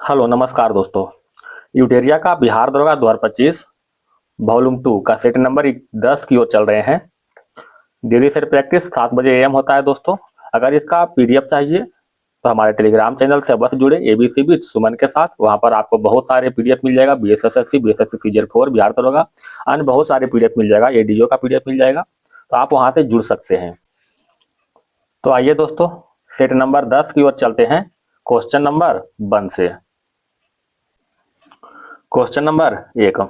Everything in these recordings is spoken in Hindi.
हेलो नमस्कार दोस्तों। यूटेरिया का बिहार दरोगा 2025 वॉल्यूम 2 का सेट नंबर 10 की ओर चल रहे हैं। डेली सेट प्रैक्टिस 7 बजे AM होता है दोस्तों। अगर इसका PDF चाहिए तो हमारे टेलीग्राम चैनल से अवश्य जुड़े ABC विद सुमन के साथ। वहां पर आपको बहुत सारे PDF मिल जाएगा। BSSSC BSSC CGL4 बिहार दरोगा अन्य बहुत सारे PDF मिल जाएगा। ADO का PDF मिल जाएगा, तो आप वहां से जुड़ सकते हैं। तो आइए दोस्तों, सेट नंबर 10 की ओर चलते हैं क्वेश्चन नंबर 1 से। क्वेश्चन नंबर 1,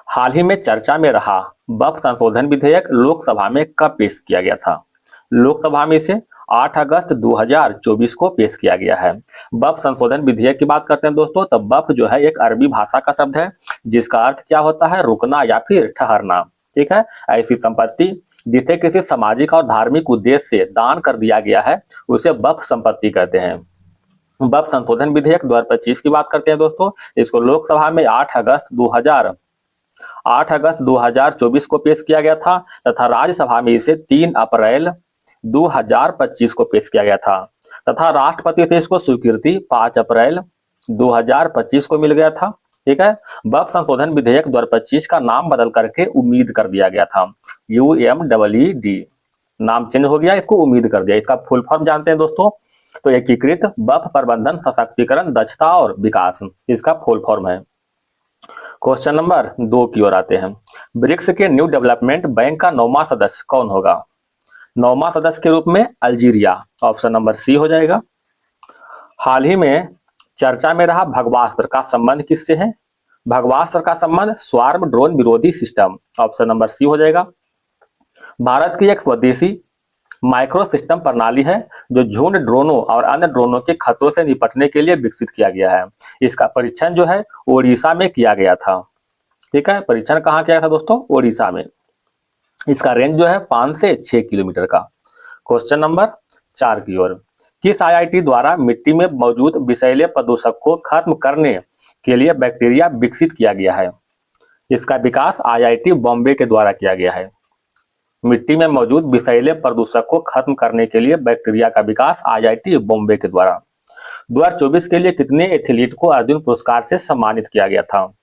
हाल ही में चर्चा में रहा वक्फ संशोधन विधेयक लोकसभा में कब पेश किया गया था? लोकसभा में इसे 8 अगस्त 2024 को पेश किया गया है। वक्फ संशोधन विधेयक की बात करते हैं दोस्तों, तो वक्फ जो है एक अरबी भाषा का शब्द है जिसका अर्थ क्या होता है? रुकना या फिर ठहरना। ठीक है, ऐसी संपत्ति जिसे किसी सामाजिक और धार्मिक उद्देश्य से दान कर दिया गया है उसे वक्फ संपत्ति कहते हैं। वक्फ संशोधन विधेयक 2025 की बात करते हैं दोस्तों। इसको लोकसभा में 8 अगस्त 2024 को पेश किया गया था तथा राज्यसभा में इसे 3 अप्रैल 2025 को पेश किया गया था तथा राष्ट्रपति से इसको स्वीकृति 5 अप्रैल 2025 को मिल गया था। ठीक है, वक्फ संशोधन विधेयक 2025 का नाम बदल करके उम्मीद कर दिया गया था। UMEED नाम चेंज हो गया, इसको उम्मीद कर दिया। इसका फुल फॉर्म जानते हैं दोस्तों, तो एकीकृत वक्फ प्रबंधन सशक्तिकरण दक्षता और विकास इसका फुल फॉर्म है। क्वेश्चन नंबर 2 की ओर आते हैं। ब्रिक्स के न्यू डेवलपमेंट बैंक का 9वां सदस्य कौन होगा? 9वां सदस्य के रूप में अल्जीरिया, ऑप्शन नंबर C हो जाएगा। हाल ही में चर्चा में रहा भगवास्त्र का संबंध किससे है? भगवास्त्र का संबंध स्वार्म ड्रोन विरोधी सिस्टम, ऑप्शन नंबर C हो जाएगा। भारत की एक स्वदेशी माइक्रो सिस्टम प्रणाली है जो झुंड ड्रोनों और अन्य ड्रोनों के खतरों से निपटने के लिए विकसित किया गया है। इसका परीक्षण जो है ओडिशा में किया गया था। ठीक है, परीक्षण कहाँ किया था दोस्तों? ओडिशा में। इसका रेंज जो है 5 से 6 किलोमीटर का। क्वेश्चन नंबर 4 की ओर, किस IIT द्वारा मिट्टी में मौजूद विषैले प्रदूषक को खत्म करने के लिए बैक्टीरिया विकसित किया गया है? इसका विकास IIT बॉम्बे के द्वारा किया गया है। मिट्टी में मौजूद विषैले प्रदूषक को खत्म करने के लिए बैक्टीरिया का विकास IIT बॉम्बे के द्वारा। 2024 के लिए कितने एथलीट को अर्जुन पुरस्कार से सम्मानित किया गया था?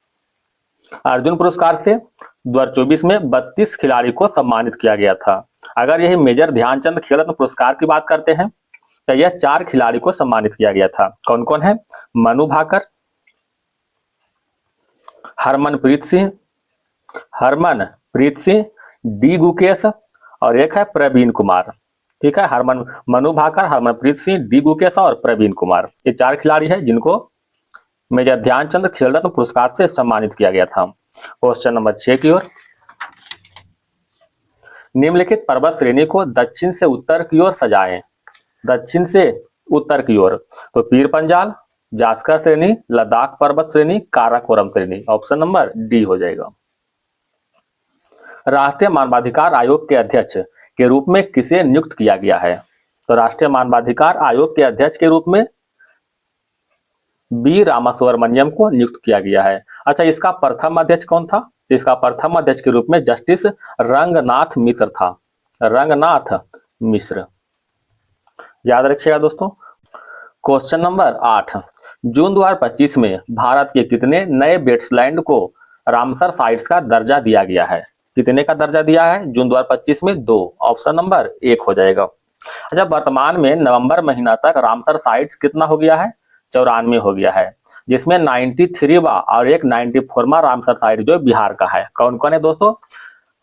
अर्जुन पुरस्कार से 2024 में 32 खिलाड़ी को सम्मानित किया गया था। अगर यही मेजर ध्यानचंद खेल रत्न पुरस्कार की बात करते हैं तो यह 4 खिलाड़ी को सम्मानित किया गया था। कौन कौन है? मनु भाकर, हरमनप्रीत सिंह, D गुकेश और एक है प्रवीण कुमार। ठीक है, मनु भाकर, हरमनप्रीत सिंह, D गुकेश और प्रवीण कुमार, ये 4 खिलाड़ी हैं जिनको मेजर ध्यानचंद खेल रत्न पुरस्कार से सम्मानित किया गया था। क्वेश्चन नंबर 6 की ओर, निम्नलिखित पर्वत श्रेणी को दक्षिण से उत्तर की ओर सजाएं। दक्षिण से उत्तर की ओर, तो पीर पंजाल, जास्कर श्रेणी, लद्दाख पर्वत श्रेणी, काराकोरम श्रेणी, ऑप्शन नंबर D हो जाएगा। राष्ट्रीय मानवाधिकार आयोग के अध्यक्ष के रूप में किसे नियुक्त किया गया है? तो राष्ट्रीय मानवाधिकार आयोग के अध्यक्ष के रूप में B रामासुब्रमण्यम को नियुक्त किया गया है। अच्छा, इसका प्रथम अध्यक्ष कौन था? इसका प्रथम अध्यक्ष के रूप में जस्टिस रंगनाथ मिश्र था। रंगनाथ मिश्र, याद रखिएगा दोस्तों। क्वेश्चन नंबर 8, जून 2025 में भारत के कितने नए वेट्सलैंड को रामसर साइट्स का दर्जा दिया गया है? कितने का दर्जा दिया है जून 2025 में? 2, ऑप्शन नंबर 1 हो जाएगा। अच्छा, वर्तमान में नवंबर महीना तक रामसर साइट्स कितना हो गया है? 94 हो गया है, जिसमें 93वां और एक 94वां रामसर साइट जो बिहार का है। कौन कौन है दोस्तों?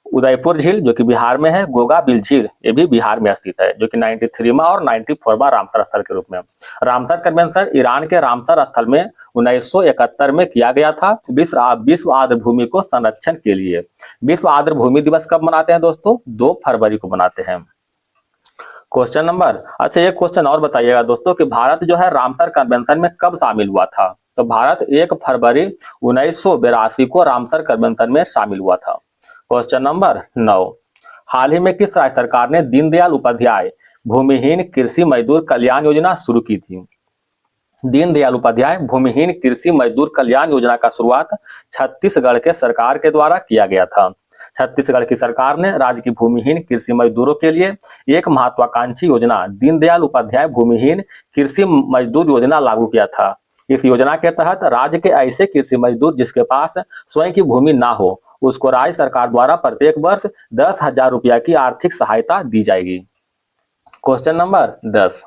उदयपुर झील जो कि बिहार में है, गोगाबिल झील ये भी बिहार में स्थित है, जो कि 93वां और 94वां रामसर स्थल के रूप में। रामसर कन्वेंशन ईरान के रामसर स्थल में 1971 में किया गया था विश्व आर्द्र भूमि को संरक्षण के लिए। विश्व आर्द्र भूमि दिवस कब मनाते हैं दोस्तों? 2 फरवरी को मनाते हैं। क्वेश्चन नंबर, अच्छा एक क्वेश्चन और बताइएगा दोस्तों कि भारत जो है रामसर कन्वेंशन में कब शामिल हुआ था? तो भारत 1 फरवरी 1982 को रामसर कन्वेंशन में शामिल हुआ था। क्वेश्चन नंबर 9, हाल ही में किस राज्य सरकार ने दीनदयाल उपाध्याय भूमिहीन कृषि मजदूर कल्याण योजना शुरू की थी? दीनदयाल उपाध्याय भूमिहीन कृषि मजदूर कल्याण योजना का शुरुआत छत्तीसगढ़ के सरकार के द्वारा किया गया था। छत्तीसगढ़ की सरकार ने राज्य की भूमिहीन कृषि मजदूरों के लिए एक महत्वाकांक्षी योजना दीनदयाल उपाध्याय भूमिहीन कृषि मजदूर योजना लागू किया था। इस योजना के तहत राज्य के ऐसे कृषि मजदूर जिसके पास स्वयं की भूमि ना हो, उसको राज्य सरकार द्वारा प्रत्येक वर्ष 10,000 रुपया की आर्थिक सहायता दी जाएगी। क्वेश्चन नंबर 10,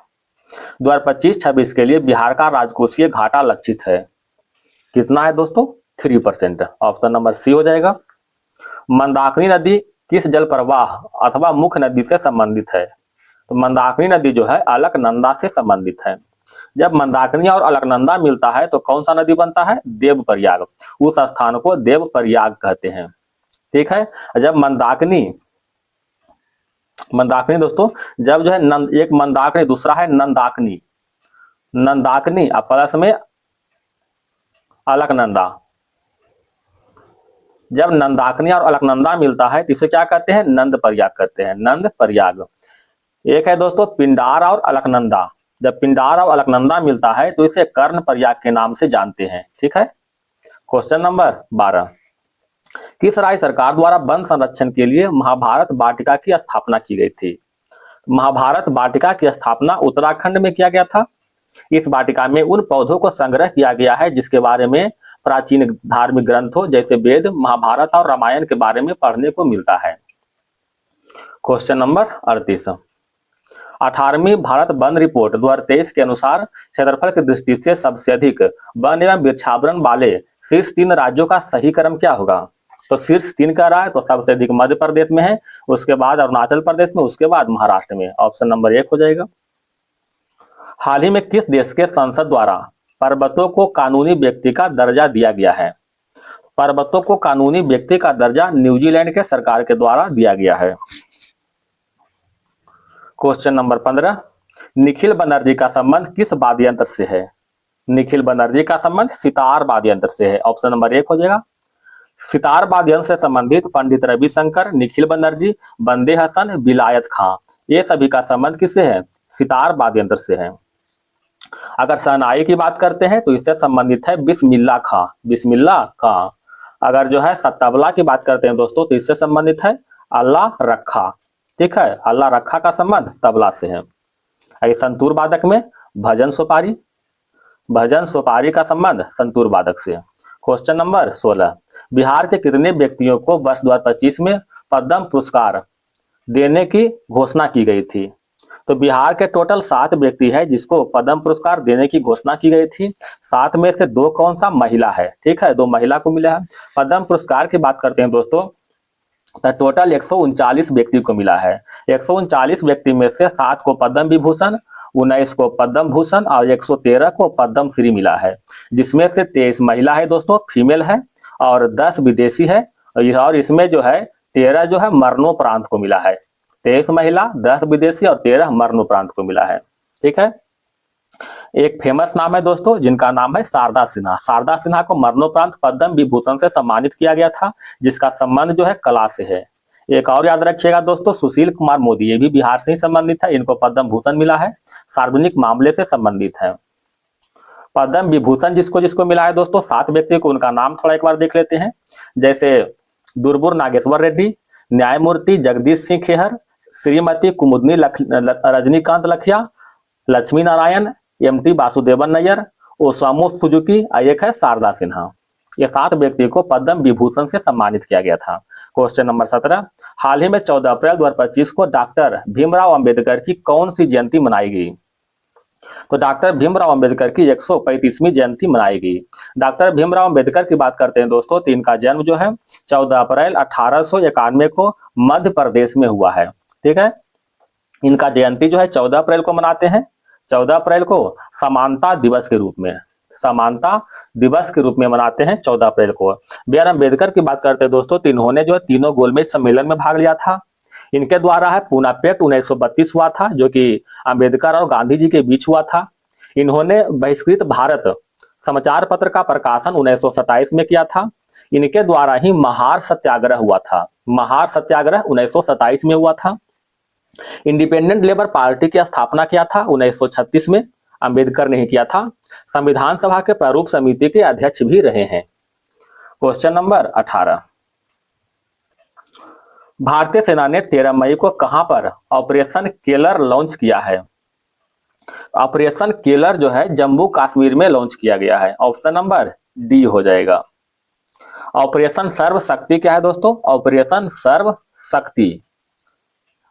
2025-26 के लिए बिहार का राजकोषीय घाटा लक्षित है, कितना है दोस्तों? 3%। ऑप्शन नंबर सी हो जाएगा। मंदाकिनी नदी किस जल प्रवाह अथवा मुख्य नदी से संबंधित है? तो मंदाकिनी नदी जो है अलकनंदा से संबंधित है। जब मंदाकिनी और अलकनंदा मिलता है तो कौन सा नदी बनता है? देवप्रयाग। उस स्थान को देवप्रयाग कहते हैं। ठीक है। जब मंदाकिनी दोस्तों, जब जो है एक मंदाकिनी, दूसरा है नंदाकिनी, नंदाकिनी और प्लस में अलकनंदा। जब नंदाकिनी और अलकनंदा मिलता है तो इसे क्या कहते हैं? नंद प्रयाग कहते हैं, नंद प्रयाग। एक है दोस्तों पिंडार और अलकनंदा। जब पिंडार और अलकनंदा मिलता है तो इसे कर्ण प्रयाग के नाम से जानते हैं। ठीक है। क्वेश्चन नंबर 12, किस राज्य सरकार द्वारा वन संरक्षण के लिए महाभारत वाटिका की स्थापना की गई थी? महाभारत वाटिका की स्थापना उत्तराखंड में किया गया था। इस वाटिका में उन पौधों को संग्रह किया गया है जिसके बारे में प्राचीन धार्मिक ग्रंथों जैसे वेद, महाभारत और रामायण के बारे में पढ़ने को मिलता है। क्वेश्चन नंबर 38, 18वीं भारत वन रिपोर्ट 2023 के अनुसार क्षेत्रफल की दृष्टि से सबसे अधिक वन एवं वृक्षावरण वाले शीर्ष 3 राज्यों का सही क्रम क्या होगा? तो शीर्ष 3 कह रहा है तो सबसे अधिक मध्य प्रदेश में है, उसके बाद अरुणाचल प्रदेश में, उसके बाद महाराष्ट्र में। ऑप्शन नंबर 1 हो जाएगा। हाल ही में किस देश के संसद द्वारा पर्वतों को कानूनी व्यक्ति का दर्जा दिया गया है? पर्वतों को कानूनी व्यक्ति का दर्जा न्यूजीलैंड के सरकार के द्वारा दिया गया है। क्वेश्चन नंबर 15, निखिल बनर्जी का संबंध किस वाद्य यंत्र से है? निखिल बनर्जी का संबंध सितार वाद्य यंत्र से है। ऑप्शन नंबर 1 हो जाएगा। सितार वाद्य यंत्र से संबंधित पंडित रविशंकर, निखिल बनर्जी, बंदे हसन, विलायत खां, ये सभी का संबंध किससे है? सितार वाद्य यंत्र से है। अगर शहनाई की बात करते हैं तो इससे संबंधित है बिस्मिल्लाह खां, बिस्मिल्लाह खां। अगर जो है तबला की बात करते हैं दोस्तों तो इससे संबंधित है अल्लाह रखा। ठीक है, अल्लाह रखा का संबंध तबला से है। संतूर वादक में भजन सोपारी, भजन सोपारी का संबंध संतूर वादक से। क्वेश्चन नंबर 16, बिहार के कितने व्यक्तियों को वर्ष 2025 में पद्म पुरस्कार देने की घोषणा की गई थी? तो बिहार के टोटल 7 व्यक्ति है जिसको पद्म पुरस्कार देने की घोषणा की गई थी। 7 में से 2 कौन सा? महिला है। ठीक है, 2 महिला को मिला है। पद्म पुरस्कार की बात करते हैं दोस्तों तो टोटल 139 व्यक्ति को मिला है। 139 व्यक्ति में से 7 को पद्म विभूषण, 19 को पद्म भूषण और 113 को पद्म श्री मिला है, जिसमें से 23 महिला है दोस्तों, फीमेल है, और 10 विदेशी है। और इसमें जो है 13 जो है मरणोपरांत को मिला है। 23 महिला, 10 विदेशी और 13 मरणोपरांत को मिला है। ठीक है। एक फेमस नाम है दोस्तों जिनका नाम है शारदा सिन्हा। शारदा सिन्हा को मरणोपरांत पद्म विभूषण से सम्मानित किया गया था, जिसका संबंध जो है कला से है। एक और याद रखिएगा दोस्तों, सुशील कुमार मोदी, ये भी बिहार से ही संबंधित है, इनको पद्म भूषण मिला है, सार्वजनिक मामले से संबंधित है। पद्म विभूषण जिसको जिसको मिला है दोस्तों, 7 व्यक्ति को, उनका नाम थोड़ा एक बार देख लेते हैं। जैसे दुर्बुर नागेश्वर रेड्डी, न्यायमूर्ति Jagdish Singh Khehar, Shrimati Kumudini Rajinikant Lakhia, Lakshmi Narayan, MT Vasudevan Nair, Osamu Suzuki, एक है शारदा सिन्हा। ये 7 व्यक्ति को पद्म विभूषण से सम्मानित किया गया था। क्वेश्चन नंबर 17, हाल ही में 14 अप्रैल 2025 को डॉक्टर भीमराव अंबेडकर की कौन सी जयंती मनाई गई? तो डॉक्टर भीमराव अंबेडकर की 135वीं जयंती मनाई गई। डॉक्टर भीमराव अंबेडकर की बात करते हैं दोस्तों तो इनका जन्म जो है 14 अप्रैल 1891 को मध्य प्रदेश में हुआ है। ठीक है। इनका जयंती जो है 14 अप्रैल को मनाते हैं। 14 अप्रैल को समानता दिवस के रूप में, समानता दिवस के रूप में मनाते हैं 14 अप्रैल को। बी आर अम्बेडकर की बात करते हैं दोस्तों तो इन्होंने जो है तीनों गोलमेज सम्मेलन में भाग लिया था। इनके द्वारा है पूना पैक्ट 1932 हुआ था, जो कि अम्बेडकर और गांधी जी के बीच हुआ था। इन्होंने बहिष्कृत भारत समाचार पत्र का प्रकाशन 1927 में किया था। इनके द्वारा ही महार सत्याग्रह हुआ था। महार सत्याग्रह 1927 में हुआ था। इंडिपेंडेंट लेबर पार्टी की स्थापना किया था 1936 में, अंबेडकर ने ही किया था। संविधान सभा के प्रारूप समिति के अध्यक्ष भी रहे हैं। क्वेश्चन नंबर 18, भारतीय सेना ने 13 मई को कहां पर ऑपरेशन केलर लॉन्च किया है? ऑपरेशन केलर जो है जम्मू कश्मीर में लॉन्च किया गया है। ऑप्शन नंबर डी हो जाएगा। ऑपरेशन सर्व शक्ति क्या है दोस्तों? ऑपरेशन सर्व शक्ति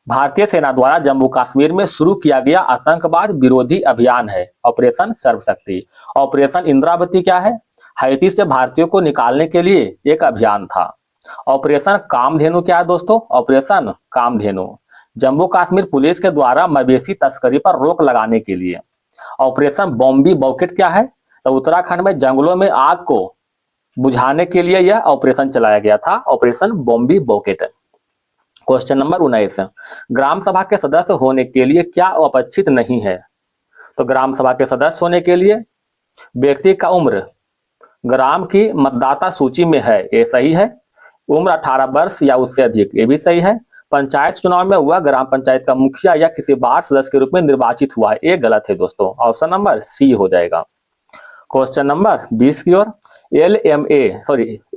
भारतीय सेना द्वारा जम्मू कश्मीर में शुरू किया गया आतंकवाद विरोधी अभियान है। ऑपरेशन सर्व शक्ति। ऑपरेशन इंद्रावती क्या है? हैती से भारतीयों को निकालने के लिए एक अभियान था। ऑपरेशन कामधेनु क्या है दोस्तों? ऑपरेशन कामधेनु जम्मू कश्मीर पुलिस के द्वारा मवेशी तस्करी पर रोक लगाने के लिए। ऑपरेशन बॉम्बी बॉकेट क्या है? तो उत्तराखंड में जंगलों में आग को बुझाने के लिए यह ऑपरेशन चलाया गया था, ऑपरेशन बॉम्बी बॉकेट। क्वेश्चन नंबर 19, ग्राम सभा के सदस्य होने के लिए क्या अपेक्षित नहीं है? तो ग्राम सभा के सदस्य होने के लिए व्यक्ति का उम्र ग्राम की मतदाता सूची में है, ये सही है। उम्र 18 वर्ष या उससे अधिक, ये भी सही है। पंचायत चुनाव में हुआ ग्राम पंचायत का मुखिया या किसी वार्ड सदस्य के रूप में निर्वाचित हुआ है, ये गलत है दोस्तों। ऑप्शन नंबर सी हो जाएगा। क्वेश्चन नंबर 20 की ओर,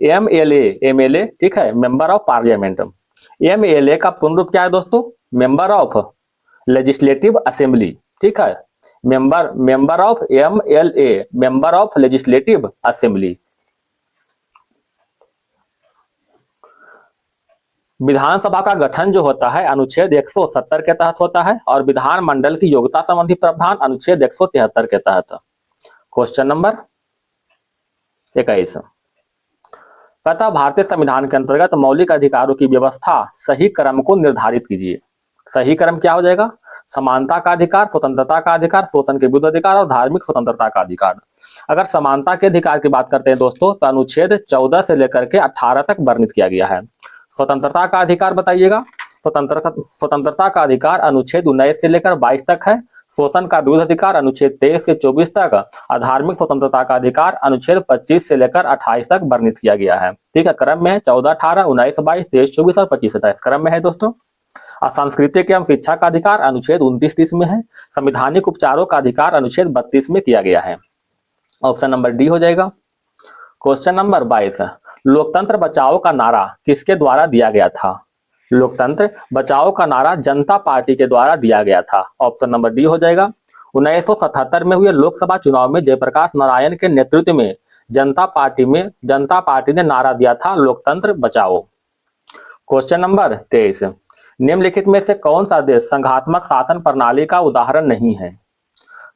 एमएलए एमएलए ठीक है, मेंबर ऑफ पार्लियामेंट। एमएलए का पूर्ण रूप क्या है दोस्तों? मेंबर ऑफ लेजिस्लेटिव असेंबली, ठीक है। Member of MLA, member of legislative assembly. विधानसभा का गठन जो होता है अनुच्छेद 170 के तहत होता है और विधानमंडल की योग्यता संबंधी प्रावधान अनुच्छेद 173 के तहत। क्वेश्चन नंबर 21, कहता भारतीय संविधान के अंतर्गत मौलिक अधिकारों की व्यवस्था सही क्रम को निर्धारित कीजिए। सही क्रम क्या हो जाएगा? समानता का अधिकार, स्वतंत्रता का अधिकार, शोषण के विरुद्ध अधिकार और धार्मिक स्वतंत्रता का अधिकार। अगर समानता के अधिकार की बात करते हैं दोस्तों तो अनुच्छेद 14 से लेकर के 18 तक वर्णित किया गया है। स्वतंत्रता का अधिकार बताइएगा। स्वतंत्रता का अधिकार अनुच्छेद 19 से लेकर 22 तक है। शोषण का विरुद्ध अधिकार अनुच्छेद 23 से 24 तक। धार्मिक स्वतंत्रता का अधिकार अनुच्छेद 25 से लेकर 28 तक वर्णित किया गया है। ठीक है, क्रम में है 14, 18, 19, 22, 23, 24 और 25, 27 क्रम में है दोस्तों। सांस्कृतिक एवं शिक्षा का अधिकार अनुच्छेद 29 में है। संवैधानिक उपचारों का अधिकार अनुच्छेद 32 में किया गया है। ऑप्शन नंबर डी हो जाएगा। क्वेश्चन नंबर 22, लोकतंत्र बचाओ का नारा किसके द्वारा दिया गया था? लोकतंत्र बचाओ का नारा जनता पार्टी के द्वारा दिया गया था। ऑप्शन नंबर डी हो जाएगा। 1977 में हुए लोकसभा चुनाव में जयप्रकाश नारायण के नेतृत्व में जनता पार्टी ने नारा दिया था लोकतंत्र बचाओ। क्वेश्चन नंबर 23, निम्नलिखित में से कौन सा देश संघात्मक शासन प्रणाली का उदाहरण नहीं है?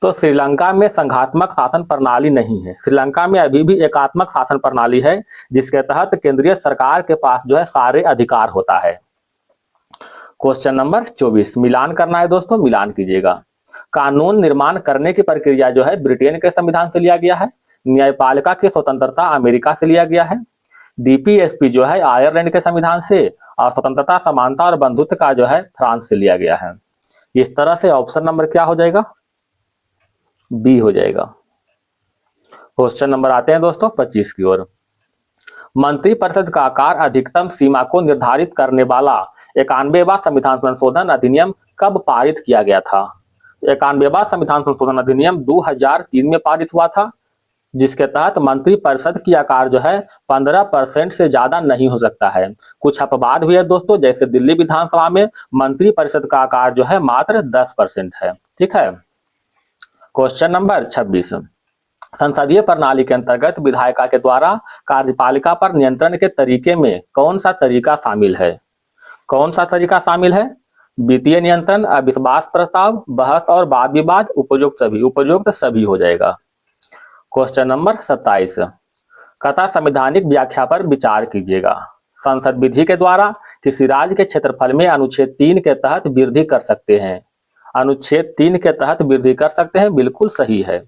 तो श्रीलंका में संघात्मक शासन प्रणाली नहीं है। श्रीलंका में अभी भी एकात्मक शासन प्रणाली है जिसके तहत केंद्रीय सरकार के पास जो है सारे अधिकार होता है। क्वेश्चन नंबर 24, मिलान करना है दोस्तों, मिलान कीजिएगा। कानून निर्माण करने की प्रक्रिया जो है ब्रिटेन के संविधान से लिया गया है। न्यायपालिका की स्वतंत्रता अमेरिका से लिया गया है। डीपीएसपी जो है आयरलैंड के संविधान से, और स्वतंत्रता, समानता और बंधुत्व का जो है फ्रांस से लिया गया है। इस तरह से ऑप्शन नंबर क्या हो जाएगा? बी हो जाएगा। क्वेश्चन नंबर आते हैं दोस्तों 25 की ओर। मंत्रिपरिषद का आकार अधिकतम सीमा को निर्धारित करने वाला 91वां संविधान संशोधन अधिनियम कब पारित किया गया था? 91वां संविधान संशोधन अधिनियम 2003 में पारित हुआ था, जिसके तहत मंत्रिपरिषद की आकार जो है 15% से ज्यादा नहीं हो सकता है। कुछ अपवाद भी है दोस्तों, जैसे दिल्ली विधानसभा में मंत्रिपरिषद का आकार जो है मात्र 10% है। ठीक है। क्वेश्चन नंबर 26, संसदीय प्रणाली के अंतर्गत विधायिका के द्वारा कार्यपालिका पर नियंत्रण के तरीके में कौन सा तरीका शामिल है? कौन सा तरीका शामिल है? वित्तीय नियंत्रण, अविश्वास प्रस्ताव, बहस और वाद विवाद, उपयुक्त सभी हो जाएगा। क्वेश्चन नंबर 27, कथा संवैधानिक व्याख्या पर विचार कीजिएगा। संसद विधि के द्वारा किसी राज्य के क्षेत्रफल में अनुच्छेद 3 के तहत वृद्धि कर सकते हैं। अनुच्छेद 3 के तहत वृद्धि कर सकते हैं, बिल्कुल सही है।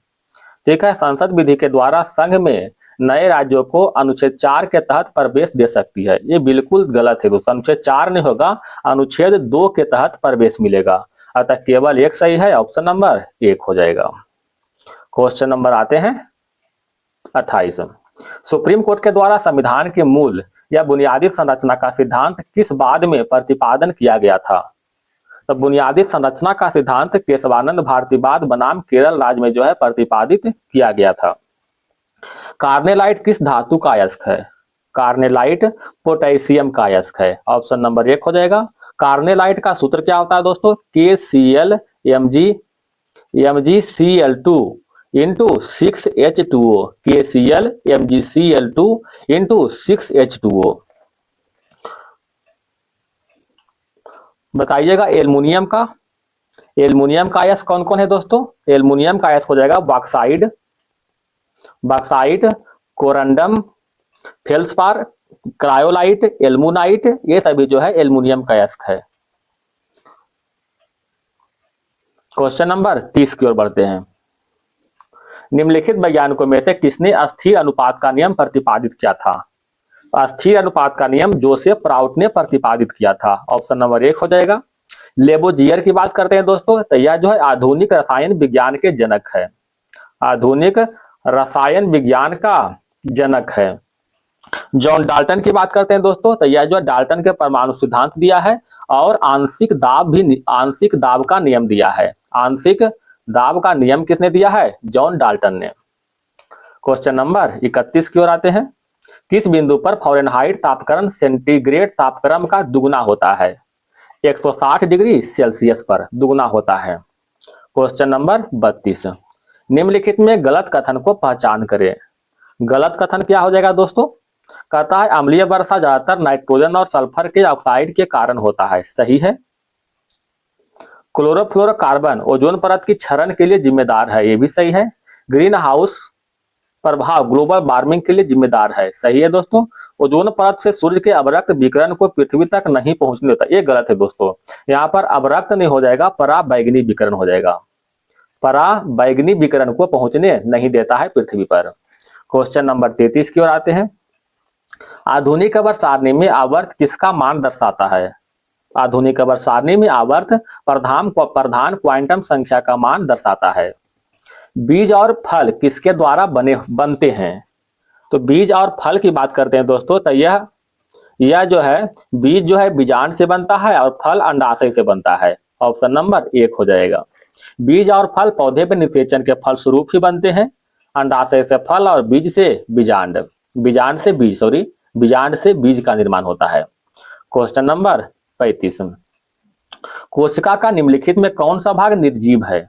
ठीक है, संसद विधि के द्वारा संघ में नए राज्यों को अनुच्छेद 4 के तहत प्रवेश दे सकती है, ये बिल्कुल गलत है दोस्तों। अनुच्छेद 4 नहीं होगा, अनुच्छेद 2 के तहत प्रवेश मिलेगा। अतः केवल एक सही है, ऑप्शन नंबर 1 हो जाएगा। क्वेश्चन नंबर आते हैं 28, सुप्रीम कोर्ट के द्वारा संविधान के मूल या बुनियादी संरचना का सिद्धांत किस बाद में प्रतिपादन किया गया था? तो बुनियादी संरचना का सिद्धांत केशवानंद भारतीवाद बनाम केरल राज्य में जो है प्रतिपादित किया गया था। कार्नेलाइट किस धातु का अयस्क है? कार्नेलाइट पोटेशियम का अयस्क है। ऑप्शन नंबर 1 हो जाएगा। कार्नेलाइट का सूत्र क्या होता है दोस्तों? KClMg MgCl2 into 6H2O, KCl MgCl2 into 6H2O। बताइएगा एल्युमिनियम का, एल्युमिनियम का आयस कौन कौन है दोस्तों? एल्युमिनियम का आयस हो जाएगा bauxite, bauxite, corundum, feldspar, cryolite, aluminite, ये सभी जो है एल्युमिनियम का अयस्क है। क्वेश्चन नंबर 30 की ओर बढ़ते हैं। निम्नलिखित वैज्ञानिकों में से किसने अस्थिर अनुपात का नियम प्रतिपादित किया था? अस्थिर अनुपात का नियम जोसेफ प्राउट ने प्रतिपादित किया था। ऑप्शन नंबर 1 हो जाएगा। लेबोजियर की बात करते हैं दोस्तों, तो यह जो है आधुनिक रसायन विज्ञान के जनक है, आधुनिक रसायन विज्ञान का जनक है। जॉन डाल्टन की बात करते हैं दोस्तों, तो यह जो डाल्टन के परमाणु सिद्धांत दिया है और आंशिक दाब का नियम दिया है। आंशिक दाब का नियम किसने दिया है? जॉन डाल्टन ने। क्वेश्चन नंबर 31 की ओर आते हैं। किस बिंदु पर फ़ारेनहाइट तापक्रम सेंटीग्रेड तापक्रम का दुगुना होता है? 160 डिग्री सेल्सियस पर दुगुना होता है। Question number 32। निम्नलिखित में गलत कथन को पहचान करें। गलत कथन क्या हो जाएगा दोस्तों? कहता है अम्लीय वर्षा ज्यादातर नाइट्रोजन और सल्फर के ऑक्साइड के कारण होता है। सही है। क्लोरोफ्लोरोकार्बन ओजोन परत की क्षरण के लिए जिम्मेदार है। ये भी सही है। ग्रीन हाउस प्रभाव ग्लोबल वार्मिंग के लिए जिम्मेदार है। सही है दोस्तों। ओजोन परत से सूर्य के अवरक्त विकिरण को पृथ्वी तक नहीं पहुंचने देता। ये गलत है दोस्तों। यहाँ पर अवरक्त नहीं हो जाएगा, पराबैंगनी विकिरण हो जाएगा। पराबैंगनी विकिरण को पहुंचने नहीं देता है पृथ्वी पर। क्वेश्चन नंबर 33 की ओर आते हैं। आधुनिक अवर सारणी में आवर्त किसका मान दर्शाता है? आधुनिक अवर सारणी में आवर्त प्रधान क्वांटम संख्या का मान दर्शाता है। बीज और फल किसके द्वारा बनते हैं? तो बीज और फल की बात करते हैं दोस्तों, तो यह जो है बीज जो है बीजांड से बनता है और फल अंडाशय से बनता है। ऑप्शन नंबर 1 हो जाएगा। बीज और फल पौधे पर निषेचन के फलस्वरूप ही बनते हैं। अंडाशय से फल और बीज से बीजांड, बीजांड से बीज, बीजांड से बीज का निर्माण होता है। Question number 35। कोशिका का निम्नलिखित में कौन सा भाग निर्जीव है?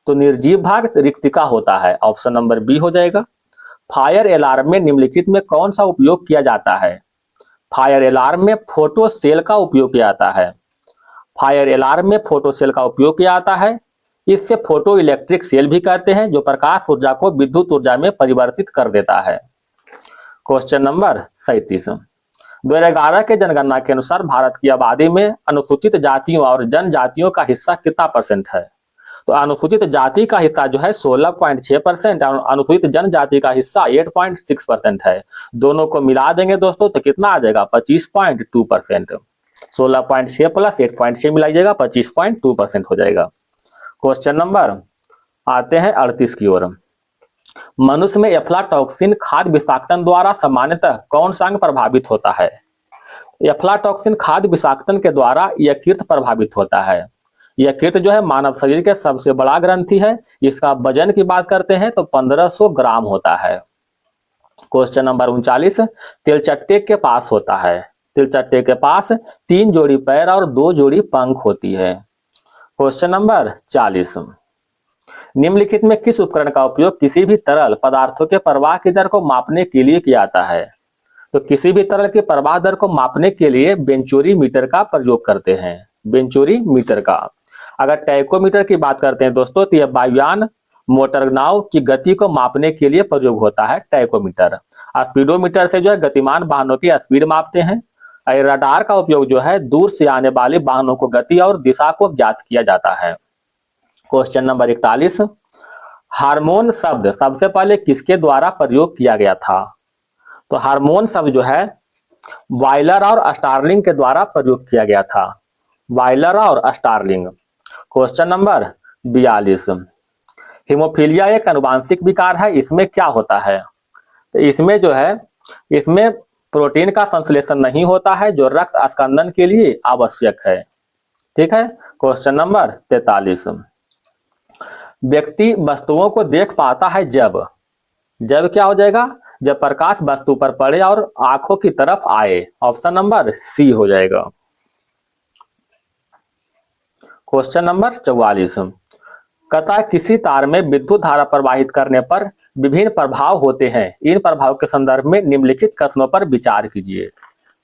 तो निर्जीव भाग रिक्तिका होता है। ऑप्शन नंबर बी हो जाएगा। फायर अलार्म में निम्नलिखित में कौन सा उपयोग किया जाता है? फायर अलार्म में फोटो सेल का उपयोग किया जाता है। फायर अलार्म में फोटो सेल का उपयोग किया जाता है। इससे फोटो इलेक्ट्रिक सेल भी कहते हैं, जो प्रकाश ऊर्जा को विद्युत ऊर्जा में परिवर्तित कर देता है। Question number 37। 2011 के जनगणना के अनुसार भारत की आबादी में अनुसूचित जातियों और जनजातियों का हिस्सा कितना % है? तो अनुसूचित जाति का हिस्सा जो है 16.6% और अनुसूचित जनजाति का हिस्सा 8.6% है। दोनों को मिला देंगे दोस्तों तो कितना आ जाएगा? 25.2%। 16.6 प्लस 8.6 मिलाइएगा 25.2% हो जाएगा। क्वेश्चन नंबर आते हैं 38 की ओर। मनुष्य में एफ्लाटॉक्सिन खाद्य विषाक्तन द्वारा सामान्यतः कौन सा अंग प्रभावित होता है? एफ्लाटॉक्सिन खाद्य विषाक्तन के द्वारा यकृत प्रभावित होता है। यकृत जो है मानव शरीर के सबसे बड़ा ग्रंथि है। इसका वजन की बात करते हैं तो 1500 ग्राम होता है। Question number 39। तिलचट्टे के पास होता है। तिलचट्टे के पास 3 जोड़ी पैर और 2 जोड़ी पंख होती है। Question number 40। निम्नलिखित में किस उपकरण का उपयोग किसी भी तरल पदार्थों के प्रवाह की दर को मापने के लिए किया जाता है? तो किसी भी तरल के प्रवाह दर को मापने के लिए बेंचोरीमीटर का प्रयोग करते हैं। बेंचोरीमीटर का। अगर टैकोमीटर की बात करते हैं दोस्तों, तो यह वायुयान मोटर नाव की गति को मापने के लिए प्रयोग होता है टैकोमीटर। स्पीडोमीटर से जो है गतिमान वाहनों की स्पीड मापते हैं। रडार का उपयोग जो है दूर से आने वाले वाहनों को गति और दिशा को ज्ञात किया जाता है। Question number 41। हार्मोन शब्द सबसे पहले किसके द्वारा प्रयोग किया गया था? तो हार्मोन शब्द जो है वायलर और स्टार्लिंग के द्वारा प्रयोग किया गया था। वायलर और स्टार्लिंग। Question number 42। हीमोफीलिया एक आनुवांशिक विकार है। इसमें क्या होता है? तो इसमें जो है इसमें प्रोटीन का संश्लेषण नहीं होता है, जो रक्त अस्कंदन के लिए आवश्यक है। ठीक है। Question number 43। व्यक्ति वस्तुओं को देख पाता है जब क्या हो जाएगा? जब प्रकाश वस्तु पर पड़े और आंखों की तरफ आए। ऑप्शन नंबर सी हो जाएगा। Question number 44। कहता है किसी तार में विद्युत धारा प्रवाहित करने पर विभिन्न प्रभाव होते हैं, इन प्रभाव के संदर्भ में निम्नलिखित कथनों पर विचार कीजिए।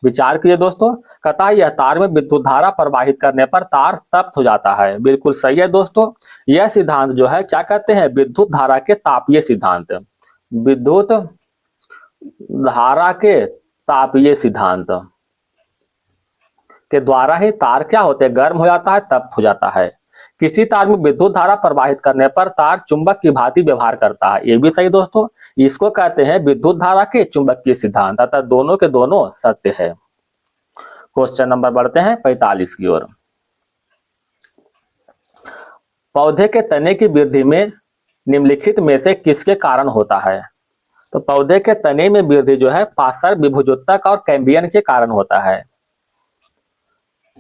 विचार कीजिए दोस्तों। कहता है यह तार में विद्युत धारा प्रवाहित करने पर तार तप्त हो जाता है। बिल्कुल सही है दोस्तों। यह सिद्धांत जो है क्या कहते हैं, विद्युत धारा के तापीय सिद्धांत, विद्युत धारा के तापीय सिद्धांत के द्वारा ही तार क्या होते हैं, गर्म हो जाता है, तप्त हो जाता है। किसी तार में विद्युत धारा प्रवाहित करने पर तार चुंबक की भांति व्यवहार करता है, ये भी सही दोस्तों। इसको कहते हैं विद्युत धारा के चुंबकीय सिद्धांत, अर्थात दोनों के दोनों सत्य है। क्वेश्चन नंबर बढ़ते हैं 45 की ओर। पौधे के तने की वृद्धि में निम्नलिखित में से किसके कारण होता है? तो पौधे के तने में वृद्धि जो है पार्श्व विभुजोत्तक और कैम्बियन के कारण होता है।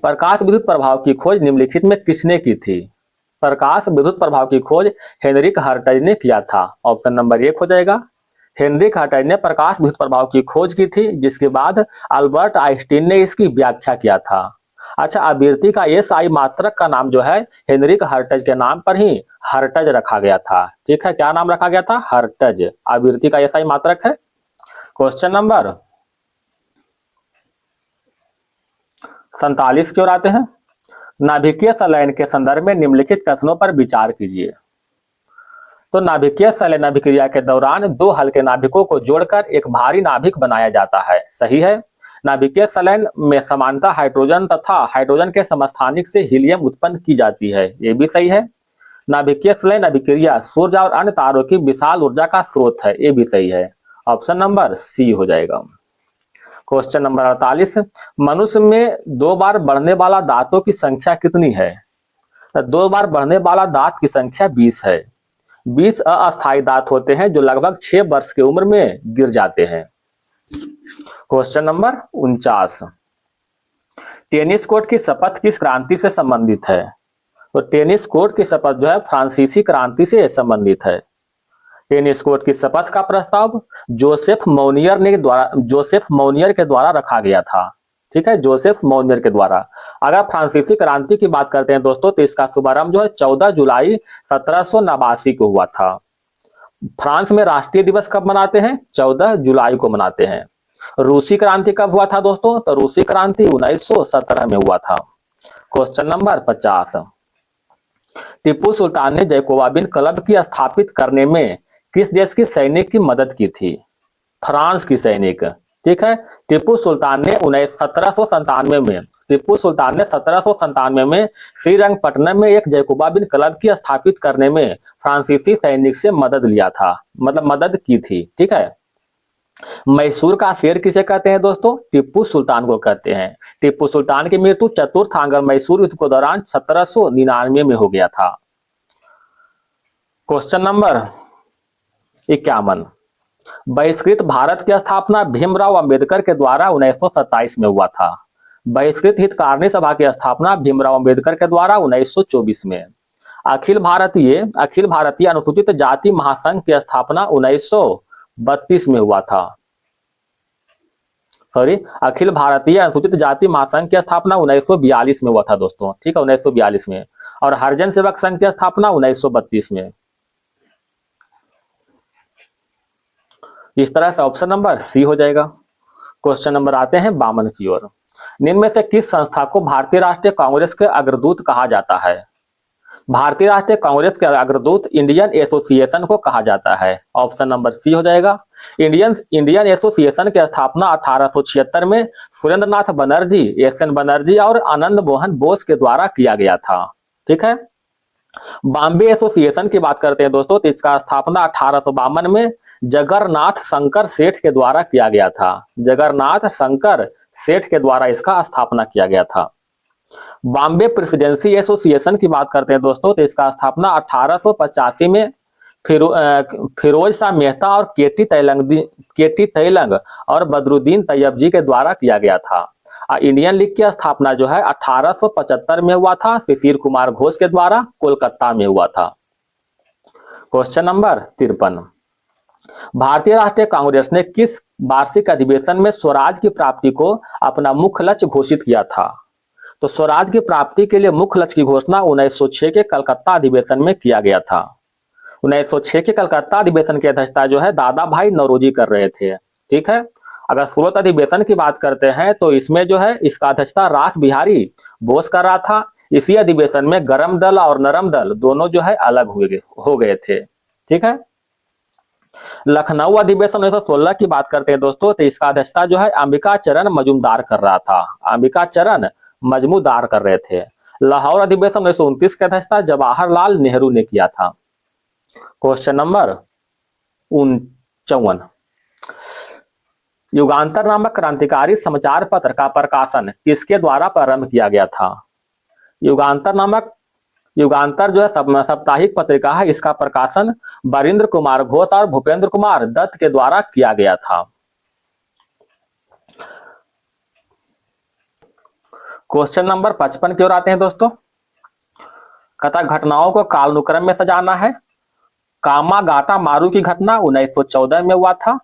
प्रकाश विद्युत प्रभाव की खोज निम्नलिखित में किसने की थी? प्रकाश विद्युत प्रभाव की खोज हेनरिक हर्ट्ज ने किया था। ऑप्शन नंबर 1 हो जाएगा। हेनरिक हर्ट्ज ने प्रकाश विद्युत प्रभाव की खोज की थी, जिसके बाद अल्बर्ट आइंस्टीन ने इसकी व्याख्या किया था। अच्छा, आवृत्ति का एसआई मात्रक का नाम जो है हेनरिक हर्ट्ज के नाम पर ही हर्ट्ज रखा गया था। ठीक है, क्या नाम रखा गया था? हर्ट्ज। आवृत्ति का एसआई मात्रक है। क्वेश्चन नंबर 47 की ओर आते हैं। नाभिकीय संलयन के संदर्भ में निम्नलिखित कथनों पर विचार कीजिए। तो नाभिकीय संलयन अभिक्रिया के दौरान दो हल्के नाभिकों को जोड़कर एक भारी नाभिक बनाया जाता है, सही है। नाभिकीय संलयन में समानता हाइड्रोजन तथा हाइड्रोजन के समस्थानिक से हीलियम उत्पन्न की जाती है, ये भी सही है। नाभिकीय संलयन अभिक्रिया सूर्य और अन्य तारों की विशाल ऊर्जा का स्रोत है, ये भी सही है। ऑप्शन नंबर सी हो जाएगा। Question number 48। मनुष्य में 2 बार बढ़ने वाला दांतों की संख्या कितनी है? तो 2 बार बढ़ने वाला दांत की संख्या 20 है। 20 अस्थायी दांत होते हैं जो लगभग 6 वर्ष की उम्र में गिर जाते हैं। Question number 49। टेनिस कोर्ट की शपथ किस क्रांति से संबंधित है? तो टेनिस कोर्ट की शपथ जो है फ्रांसीसी क्रांति से संबंधित है। टेनिस कोर्ट की शपथ का प्रस्ताव जोसेफ मौनियर के द्वारा रखा गया था। ठीक है, जोसेफ मौनियर के द्वारा। अगर फ्रांसीसी क्रांति की बात करते हैं दोस्तों, तो इसका शुभारंभ जो है 14 जुलाई 1789 को हुआ था। फ्रांस में राष्ट्रीय दिवस कब मनाते हैं? 14 जुलाई को मनाते हैं। रूसी क्रांति कब हुआ था दोस्तों? तो रूसी क्रांति 1917 में हुआ था। Question number 50। टीपू सुल्तान ने जैकोबिन क्लब की स्थापित करने में किस देश की सैनिक की मदद की थी? फ्रांस की सैनिक। ठीक है, टीपू सुल्तान ने 1797 में श्रीरंगपट्टनम में एक जैकोबिन क्लब की स्थापित करने में फ्रांसीसी सैनिक से मदद लिया था, मतलब मदद की थी। ठीक है। मैसूर का शेर किसे कहते हैं दोस्तों? टीपू सुल्तान को कहते हैं। टीपू सुल्तान की मृत्यु चतुर्थ आंग्ल मैसूर युद्ध के दौरान 1799 में हो गया था। Question number 51। बहिष्कृत भारत की स्थापना भीमराव अंबेडकर के द्वारा 1927 में हुआ था। बहिष्कृत हितकारिणी सभा की स्थापना भीमराव अंबेडकर के द्वारा 1924 में। अखिल भारतीय अनुसूचित जाति महासंघ की स्थापना 1932 में हुआ था। अखिल भारतीय अनुसूचित जाति महासंघ की स्थापना 1942 में हुआ था दोस्तों। ठीक है, 1942 में। और हरिजन सेवक संघ की स्थापना 1932 में। इस तरह से ऑप्शन नंबर सी हो जाएगा। क्वेश्चन नंबर आते हैं 52 की ओर। निम्न में से किस संस्था को भारतीय राष्ट्रीय कांग्रेस के अग्रदूत कहा जाता है? भारतीय राष्ट्रीय कांग्रेस के अग्रदूत इंडियन एसोसिएशन को कहा जाता है। ऑप्शन नंबर सी हो जाएगा। इंडियन एसोसिएशन की स्थापना 1876 में सुरेंद्रनाथ बनर्जी, एस.एन. बनर्जी और आनंद मोहन बोस के द्वारा किया गया था। ठीक है। बॉम्बे एसोसिएशन की बात करते हैं दोस्तों, तो इसका स्थापना 1852 में जगन्नाथ शंकर सेठ के द्वारा किया गया था। जगन्नाथ शंकर सेठ के द्वारा इसका स्थापना किया गया था। बॉम्बे प्रेसिडेंसी एसोसिएशन की बात करते हैं दोस्तों, तो इसका स्थापना 1885 में फिरोज शाह मेहता और केटी तैलंग और बदरुद्दीन तैयबजी के द्वारा किया गया था। इंडियन लीग की स्थापना जो है 1875 में हुआ था, शिशिर कुमार घोष के द्वारा कोलकाता में हुआ था। Question number 53। भारतीय राष्ट्रीय कांग्रेस ने किस वार्षिक अधिवेशन में स्वराज की प्राप्ति को अपना मुख्य लक्ष्य घोषित किया था? तो स्वराज की प्राप्ति के लिए मुख्य लक्ष्य की घोषणा 1906 के कलकत्ता अधिवेशन में किया गया था। 1906 के कलकत्ता अधिवेशन की अध्यक्षता जो है दादा भाई नौरोजी कर रहे थे। ठीक है। अगर सूरत अधिवेशन की बात करते हैं तो इसमें जो है इसका अध्यक्षता रास बिहारी बोस कर रहा था। इसी अधिवेशन में गरम दल और नरम दल दोनों जो है अलग हो गए थे। ठीक है। लखनऊ अधिवेशन 1916 की बात करते हैं दोस्तों, तो इसका अध्यक्षता जो है अंबिका चरण मजूमदार कर रहा था। अंबिका चरण मजमूदार कर रहे थे। लाहौर अधिवेशन 1929 की अध्यक्षता जवाहरलाल नेहरू ने किया था। क्वेश्चन नंबर 59, युगांतर नामक क्रांतिकारी समाचार पत्र का प्रकाशन किसके द्वारा प्रारंभ किया गया था? युगांतर जो है साप्ताहिक पत्रिका है, इसका प्रकाशन बरिंद्र कुमार घोष और भूपेंद्र कुमार दत्त के द्वारा किया गया था। क्वेश्चन नंबर 55 की ओर आते हैं दोस्तों। कथा घटनाओं को कालानुक्रम में सजाना है। कामागाटा मारू की घटना 1914 में हुआ था।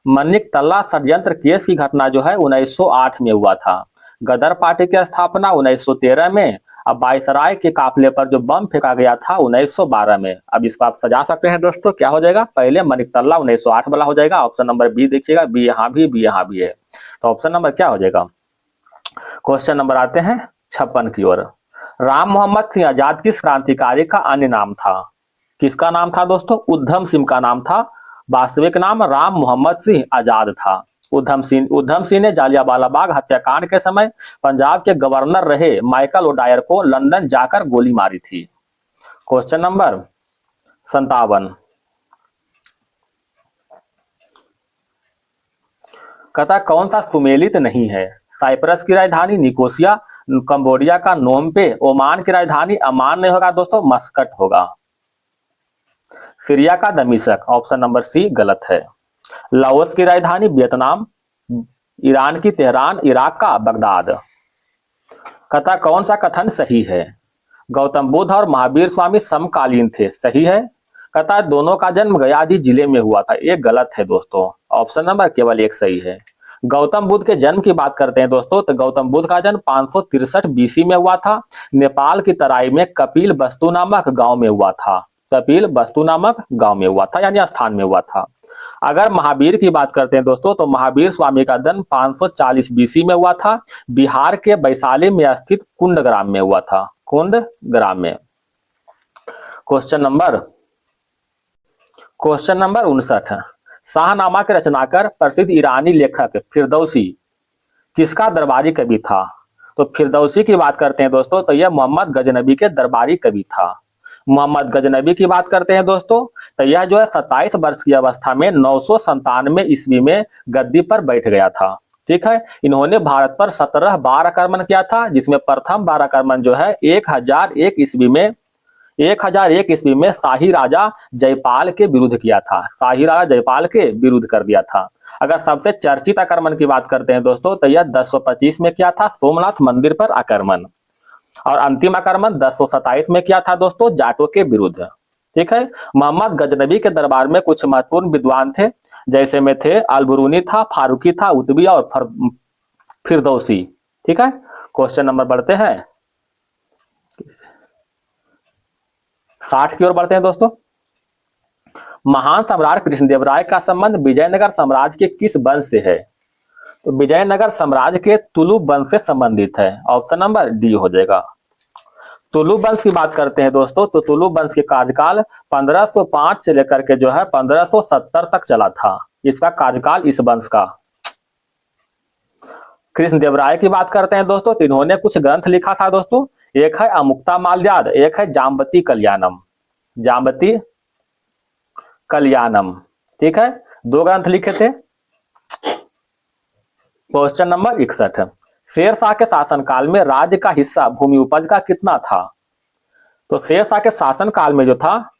मनिक तल्ला षड्यंत्र केस की घटना जो है 1908 में हुआ था। गदर पार्टी की स्थापना 1913 में। अब वायसराय के काफिले पर जो बम फेंका गया था 1912 में। अब इसको आप सजा सकते हैं दोस्तों, क्या हो जाएगा? पहले मनिक तल्ला 1908 वाला हो जाएगा। ऑप्शन नंबर बी देखिएगा, बी यहाँ भी, बी यहाँ भी है, तो ऑप्शन नंबर क्या हो जाएगा? क्वेश्चन नंबर आते हैं 56 की ओर। राम मोहम्मद सिंह आजाद किस क्रांतिकारी का अन्य नाम था? किसका नाम था दोस्तों? उधम सिंह का नाम था। वास्तविक नाम राम मोहम्मद सिंह आजाद था। उधम सिंह ने जालियांवाला बाग हत्याकांड के समय पंजाब के गवर्नर रहे माइकल ओडायर को लंदन जाकर गोली मारी थी। क्वेश्चन नंबर 57, कथा कौन सा सुमेलित नहीं है? साइप्रस की राजधानी निकोसिया, कंबोडिया का नोम पे, ओमान की राजधानी अमान नहीं होगा दोस्तों, मस्कट होगा। सीरिया का दमिश्क, ऑप्शन नंबर सी गलत है। लाओस की राजधानी वियतनाम, ईरान की तेहरान, इराक का बगदाद। कथा कौन सा कथन सही है? गौतम बुद्ध और महावीर स्वामी समकालीन थे, सही है। कथा दोनों का जन्म गयादी जिले में हुआ था, ये गलत है दोस्तों। ऑप्शन नंबर केवल एक सही है। गौतम बुद्ध के जन्म की बात करते हैं दोस्तों, तो गौतम बुद्ध का जन्म 563 बीसी में हुआ था। नेपाल की तराई में कपिल वस्तु नामक गांव में हुआ था। कपिल वस्तु नामक गांव में हुआ था, यानी स्थान में हुआ था। अगर महावीर की बात करते हैं दोस्तों, तो महावीर स्वामी का जन्म 540 बीसी में हुआ था। बिहार के वैशाली में स्थित कुंडग्राम में हुआ था, कुंडग्राम में। क्वेश्चन नंबर 59, शाहनामा के रचनाकार प्रसिद्ध ईरानी लेखक फिरदौसी किसका दरबारी कवि था? तो फिरदौसी की बात करते हैं दोस्तों, तो यह मोहम्मद गजनबी के दरबारी कवि था। मोहम्मद गजनबी की बात करते हैं दोस्तों, तो यह जो है 27 वर्ष की अवस्था में 997 ईस्वी में गद्दी पर बैठ गया था। ठीक है। इन्होंने भारत पर 17 बार आक्रमण किया था, जिसमें प्रथम बार आक्रमण जो है 1001 ईस्वी में शाही राजा जयपाल के विरुद्ध किया था। शाही राजा जयपाल के विरुद्ध कर दिया था। अगर सबसे चर्चित आक्रमण की बात करते हैं दोस्तों, तो यह 1025 में किया था, सोमनाथ मंदिर पर आक्रमण। और अंतिम आक्रमण 1027 में किया था दोस्तों, जाटों के विरुद्ध। ठीक है। मोहम्मद गजनबी के दरबार में कुछ महत्वपूर्ण विद्वान थे, जैसे में थे अलबरूनी था, फारूकी था, उतबी और फिरदौसी। ठीक है। क्वेश्चन नंबर बढ़ते हैं 60 की ओर बढ़ते हैं दोस्तों। महान सम्राट कृष्णदेवराय का संबंध विजयनगर साम्राज्य के किस वंश से है? तो विजयनगर साम्राज्य के तुलु वंश से संबंधित है। ऑप्शन नंबर डी हो जाएगा। तुलु वंश की बात करते हैं दोस्तों, तो तुलु वंश के कार्यकाल 1505 से लेकर के जो है 1570 तक चला था, इसका कार्यकाल इस वंश का। कृष्णदेवराय की बात करते हैं दोस्तों, तो इन्होंने कुछ ग्रंथ लिखा था दोस्तों। एक है अमुक्ता माल्याद, एक है जाम्बती कल्याणम। ठीक है, 2 ग्रंथ लिखे थे। क्वेश्चन नंबर 61, शेरशाह के शासनकाल में राज्य का हिस्सा भूमि उपज का कितना था? तो शेरशाह के शासनकाल में जो था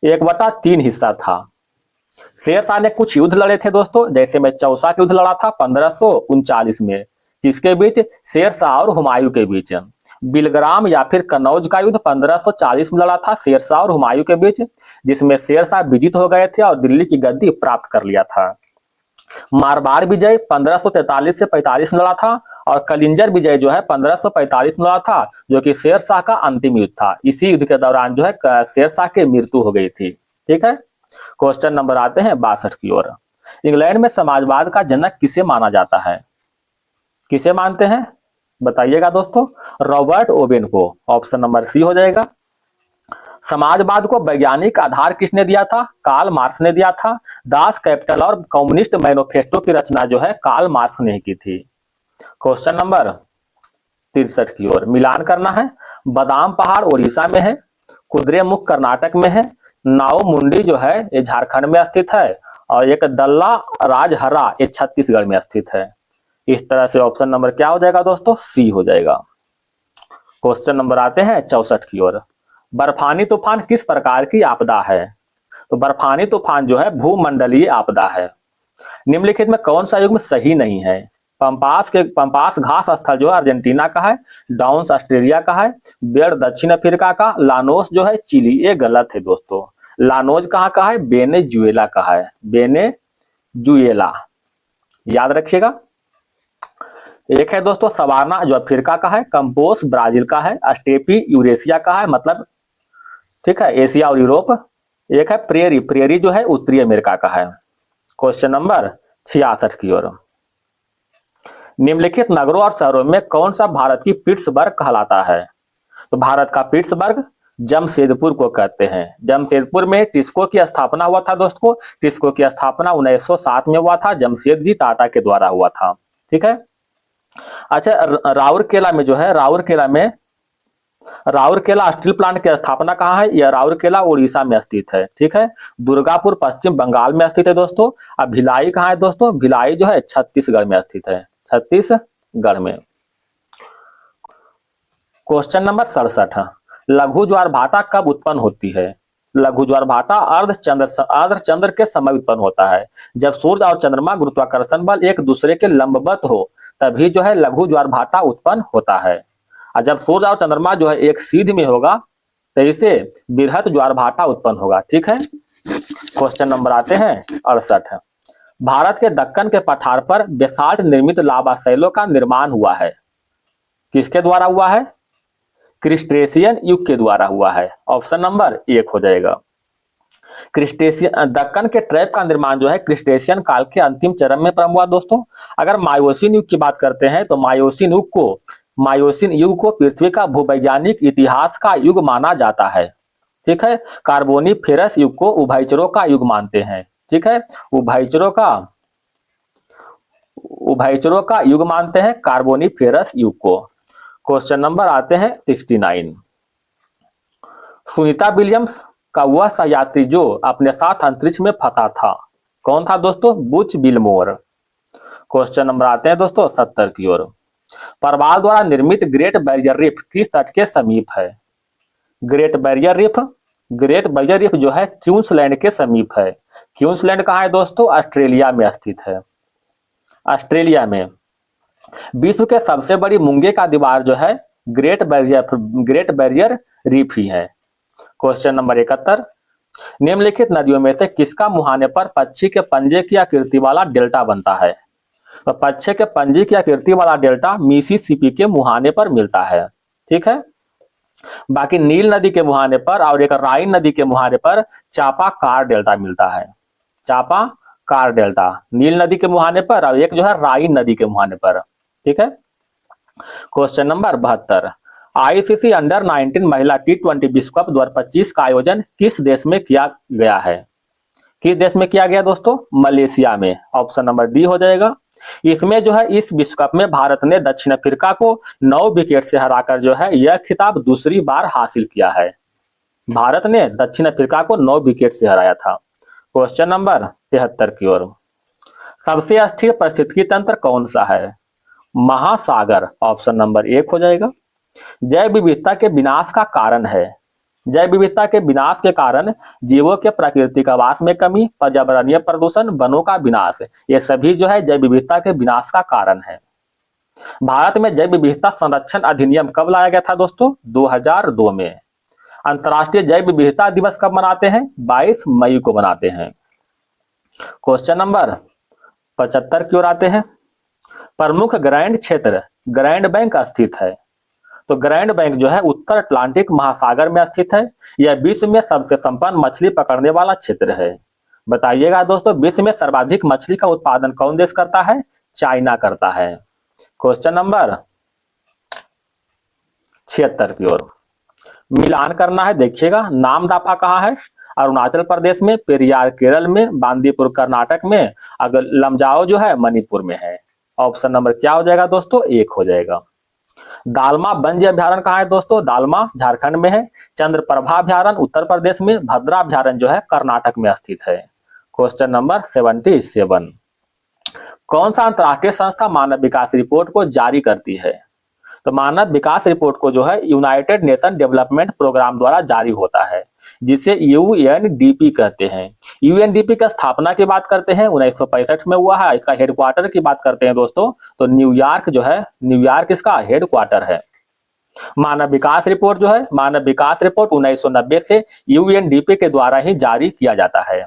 1/3 हिस्सा था। शेरशाह ने कुछ युद्ध लड़े थे दोस्तों, जैसे में चौसा का युद्ध लड़ा था 1539 में। किसके बीच? शेरशाह और हुमायूं के बीच। बिलग्राम या फिर कनौज का युद्ध 1540 में लड़ा था शेरशाह और हुमायूं के बीच, जिसमें शेरशाह विजित हो गए थे और दिल्ली की गद्दी प्राप्त कर लिया था। मारवाड़ विजय 1543 से 45 में लड़ा था, और कलिंजर विजय जो है 1545 में हुआ था, जो कि शेरशाह का अंतिम युद्ध था। इसी युद्ध के दौरान जो है शेरशाह की मृत्यु हो गई थी। ठीक है, क्वेश्चन नंबर आते हैं 62 की ओर। इंग्लैंड में समाजवाद का जनक किसे माना जाता है? किसे मानते हैं बताइएगा दोस्तों? रॉबर्ट ओवेन को। ऑप्शन नंबर सी हो जाएगा। समाजवाद को वैज्ञानिक आधार किसने दिया था? कार्ल मार्क्स ने दिया था। दास कैपिटल और कम्युनिस्ट मैनिफेस्टो की रचना जो है कार्ल मार्क्स ने की थी। क्वेश्चन नंबर 63 की ओर मिलान करना है। बादाम पहाड़ उड़ीसा में है, कुद्रेमुख कर्नाटक में है, नाओ मुंडी जो है ये झारखंड में स्थित है, और एक दल्ला राजहरा ये छत्तीसगढ़ में स्थित है। इस तरह से ऑप्शन नंबर क्या हो जाएगा दोस्तों? सी हो जाएगा। क्वेश्चन नंबर आते हैं 64 की ओर। बर्फानी तूफान किस प्रकार की आपदा है? तो बर्फानी तूफान जो है भूमंडलीय आपदा है। निम्नलिखित में कौन सा युग्म सही नहीं है? पंपास घास स्थल जो है अर्जेंटीना का है, डाउन्स ऑस्ट्रेलिया का है, बेड़ दक्षिण अफ्रीका का, लानोस जो है चिली। ये गलत है दोस्तों। लानोज कहाँ का है? वेनेजुएला का है, वेनेजुएला, याद रखिएगा। एक है दोस्तों सवाना जो अफ्रीका का है, कंपोस ब्राजील का है, स्टेपी यूरेशिया का है, मतलब ठीक है एशिया और यूरोप। एक है प्रेरी, प्रेरी जो है उत्तरी अमेरिका का है। क्वेश्चन नंबर 66 की ओर। निम्नलिखित नगरों और शहरों में कौन सा भारत की पिट्सबर्ग कहलाता है? तो भारत का पिट्सबर्ग जमशेदपुर को कहते हैं। जमशेदपुर में टिस्को की स्थापना हुआ था दोस्तों। टिस्को की स्थापना 1907 में हुआ था, जमशेदजी टाटा के द्वारा हुआ था। ठीक है। अच्छा, राउरकेला में जो है, राउरकेला स्टील प्लांट की स्थापना कहाँ है? यह राउरकेला उड़ीसा में स्थित है। ठीक है। दुर्गापुर पश्चिम बंगाल में स्थित है दोस्तों। अब भिलाई कहाँ है दोस्तों? भिलाई जो है छत्तीसगढ़ में स्थित है, छत्तीसगढ़ में। Question number 67। लघु ज्वार भाटा कब उत्पन्न होती है? लघु ज्वार भाटा अर्धचंद्र के समय उत्पन्न होता है। जब सूर्य और चंद्रमा गुरुत्वाकर्षण बल एक दूसरे के लंबवत हो तभी जो है लघु ज्वार भाटा उत्पन्न होता है। और जब सूर्य और चंद्रमा जो है एक सीध में होगा तो इसे बृहत ज्वार भाटा उत्पन्न होगा। ठीक है। क्वेश्चन नंबर आते हैं 68। भारत के दक्कन के पठार पर बेसाल्ट निर्मित लावा शैलों का निर्माण हुआ है। किसके द्वारा हुआ है? क्रिस्टेशियन युग के द्वारा हुआ है। ऑप्शन नंबर 1 हो जाएगा। क्रिस्टेशियन दक्कन के ट्रैप का निर्माण जो है क्रिस्टेशियन काल के अंतिम चरण में प्रारंभ हुआ दोस्तों। अगर मायोसिन युग की बात करते हैं तो मायोसिन युग को पृथ्वी का भूवैज्ञानिक इतिहास का युग माना जाता है। ठीक है। कार्बोनिफेरस युग को उभयचरों का युग मानते हैं। ठीक है। उभयचरों का युग मानते हैं कार्बोनिफेरस युग को। क्वेश्चन नंबर आते हैं 69। सुनीता विलियम्स का वह सहयात्री जो अपने साथ अंतरिक्ष में फंसा था कौन था दोस्तों? Butch Wilmore. क्वेश्चन नंबर आते हैं दोस्तों 70 की ओर। परवाल द्वारा निर्मित ग्रेट बैरियर रीफ किस तट के समीप है? ग्रेट बैरियर रीफ जो है क्वींसलैंड के समीप है। क्वींसलैंड कहाँ है दोस्तों? ऑस्ट्रेलिया में स्थित है, ऑस्ट्रेलिया में। विश्व के सबसे बड़ी मूंगे का दीवार जो है ग्रेट बैरियर रीफ ही है। Question number 71। निम्नलिखित नदियों में से किसका मुहाने पर पक्षी के पंजे की आकृति वाला डेल्टा बनता है? तो पक्षी के पंजे की आकृति वाला डेल्टा मिसिसिपी के मुहाने पर मिलता है। ठीक है। बाकी नील नदी के मुहाने पर और एक राइन नदी के मुहाने पर चापाकार डेल्टा मिलता है। चापाकार डेल्टा नील नदी के मुहाने पर और एक जो है राइन नदी के मुहाने पर। ठीक है। Question number 72। आईसीसी अंडर 19 महिला T20 विश्व कप 2025 का आयोजन किस देश में किया गया है? किस देश में किया गया दोस्तों? मलेशिया में। ऑप्शन नंबर डी हो जाएगा। इसमें जो है इस विश्व कप में भारत ने दक्षिण अफ्रीका को 9 विकेट से हराकर जो है यह खिताब दूसरी बार हासिल किया है। भारत ने दक्षिण अफ्रीका को 9 विकेट से हराया था। क्वेश्चन नंबर 73 की ओर। सबसे अस्थिर पारिस्थितिकी तंत्र कौन सा है? महासागर। ऑप्शन नंबर 1 हो जाएगा। जैव विविधता के विनाश का कारण है। जैव विविधता के विनाश के कारण जीवों के प्राकृतिक आवास में कमी, पर्यावरणीय प्रदूषण, वनों का विनाश, ये सभी जो है जैव विविधता के विनाश का कारण है। भारत में जैव विविधता संरक्षण अधिनियम कब लाया गया था दोस्तों? 2002 में। अंतर्राष्ट्रीय जैव विविधता दिवस कब मनाते हैं? 22 मई को मनाते हैं। क्वेश्चन नंबर 75 की ओर आते हैं। प्रमुख ग्रैंड क्षेत्र ग्रैंड बैंक स्थित है? तो ग्रैंड बैंक जो है उत्तर अटलांटिक महासागर में स्थित है। यह विश्व में सबसे संपन्न मछली पकड़ने वाला क्षेत्र है। बताइएगा दोस्तों, विश्व में सर्वाधिक मछली का उत्पादन कौन देश करता है? चाइना करता है। क्वेश्चन नंबर 76 की ओर मिलान करना है। देखिएगा, नामदफा कहाँ है? अरुणाचल प्रदेश में, पेरियार केरल में, बांदीपुर कर्नाटक में, अगर लमजाओ जो है मणिपुर में है। ऑप्शन नंबर क्या हो जाएगा दोस्तों? 1 हो जाएगा। दालमा वन्य अभ्यारण्य कहाँ है दोस्तों? दालमा झारखंड में है। चंद्रप्रभा अभ्यारण्य उत्तर प्रदेश में, भद्रा अभ्यारण्य जो है कर्नाटक में स्थित है। क्वेश्चन नंबर 77, कौन सा अंतरराष्ट्रीय संस्था मानव विकास रिपोर्ट को जारी करती है? तो मानव विकास रिपोर्ट को जो है यूनाइटेड नेशन डेवलपमेंट प्रोग्राम द्वारा जारी होता है, जिसे यूएनडीपी कहते हैं। यूएनडीपी की स्थापना की बात करते हैं 1965 में हुआ है। इसका हेडक्वार्टर की बात करते हैं दोस्तों, तो न्यूयॉर्क जो है, न्यूयॉर्क इसका हेडक्वार्टर है। मानव विकास रिपोर्ट जो है, मानव विकास रिपोर्ट 1990 से यूएनडीपी के द्वारा ही जारी किया जाता है।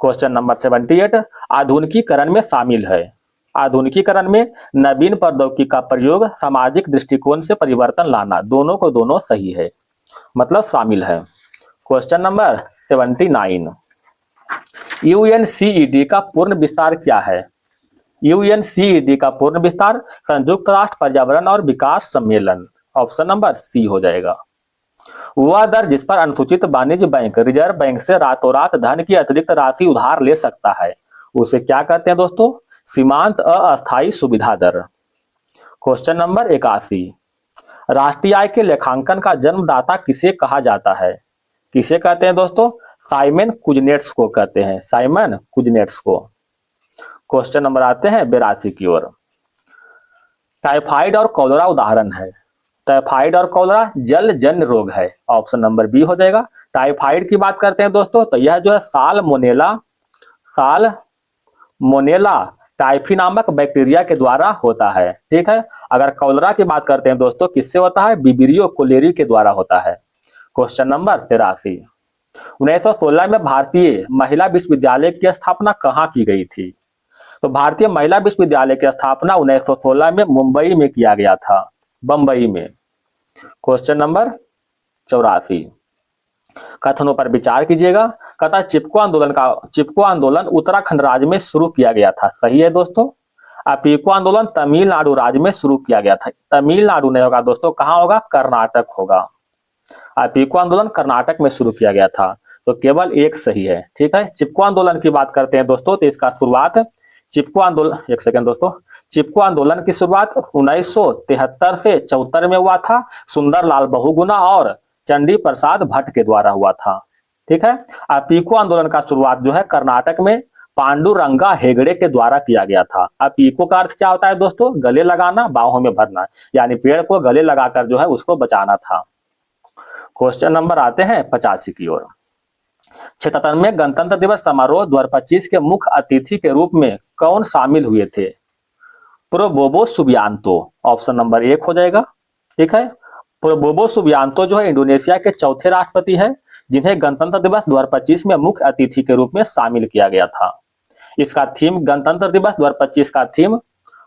क्वेश्चन नंबर 78, आधुनिकीकरण में शामिल है। आधुनिकीकरण में नवीन प्रौद्योगिकी का प्रयोग, सामाजिक दृष्टिकोण से परिवर्तन लाना, दोनों को दोनों सही है, मतलब शामिल है। क्वेश्चन नंबर 79, यूएनसीईडी का पूर्ण विस्तार क्या है? यूएनसीईडी का पूर्ण विस्तार संयुक्त राष्ट्र पर्यावरण और विकास सम्मेलन। ऑप्शन नंबर सी हो जाएगा। वह दर जिस पर अनुसूचित वाणिज्य बैंक रिजर्व बैंक से रातों रात धन की अतिरिक्त राशि उधार ले सकता है, उसे क्या कहते हैं दोस्तों? सीमांत अस्थायी सुविधा दर। क्वेश्चन नंबर 81, राष्ट्रीय आय के लेखांकन का जन्मदाता किसे कहा जाता है? किसे कहते हैं दोस्तों? साइमन कुजनेट्स को कहते हैं, साइमन कुजनेट्स को। क्वेश्चन नंबर आते हैं 82 की ओर। टाइफाइड और कॉलरा उदाहरण है। टाइफाइड और कॉलरा जलजन्य रोग है। ऑप्शन नंबर बी हो जाएगा। टाइफाइड की बात करते हैं दोस्तों, तो यह जो है साल्मोनेला टाइफी नामक बैक्टीरिया के द्वारा होता है। ठीक है। अगर कॉलरा की बात करते हैं दोस्तों, किससे होता है? विब्रियो कोलेरी के द्वारा होता है। क्वेश्चन नंबर 83, 1916 में भारतीय महिला विश्वविद्यालय की स्थापना कहाँ की गई थी? तो भारतीय महिला विश्वविद्यालय की स्थापना 1916 में मुंबई में किया गया था, बंबई में। क्वेश्चन नंबर 84, कथनों पर विचार कीजिएगा। कहता है चिपको आंदोलन उत्तराखंड राज्य में शुरू किया गया था। सही है दोस्तों। अपीको आंदोलन तमिलनाडु राज्य में शुरू किया गया था। तमिलनाडु नहीं होगा दोस्तों, कहां होगा? कर्नाटक होगा। अपीको आंदोलन कर्नाटक में शुरू किया गया था, तो केवल एक सही है। ठीक है। चिपको आंदोलन की बात करते हैं दोस्तों, तो इसका शुरुआत चिपको आंदोलन, एक सेकंड दोस्तों, चिपको आंदोलन की शुरुआत 1973 से 74 में हुआ था। सुंदरलाल बहुगुणा और चंडी प्रसाद भट्ट के द्वारा हुआ था। ठीक है। अपीको आंदोलन का शुरुआत जो है कर्नाटक में पांडुरंगा हेगड़े के द्वारा किया गया था। अपीको का अर्थ क्या होता है दोस्तों? गले लगाना, बाहों में भरना, यानी पेड़ को गले लगाकर जो है उसको बचाना था। क्वेश्चन नंबर आते हैं 85 की ओर। 77वें गणतंत्र दिवस समारोह 2025 के मुख्य अतिथि के रूप में कौन शामिल हुए थे? प्रोबोबो सुबियांतो। ऑप्शन नंबर 1 हो जाएगा। ठीक है। प्रोबोबो सुबियांतो जो है इंडोनेशिया के चौथे राष्ट्रपति है, जिन्हें गणतंत्र दिवस 2025 में मुख्य अतिथि के रूप में शामिल किया गया था। इसका थीम, गणतंत्र दिवस 2025 का थीम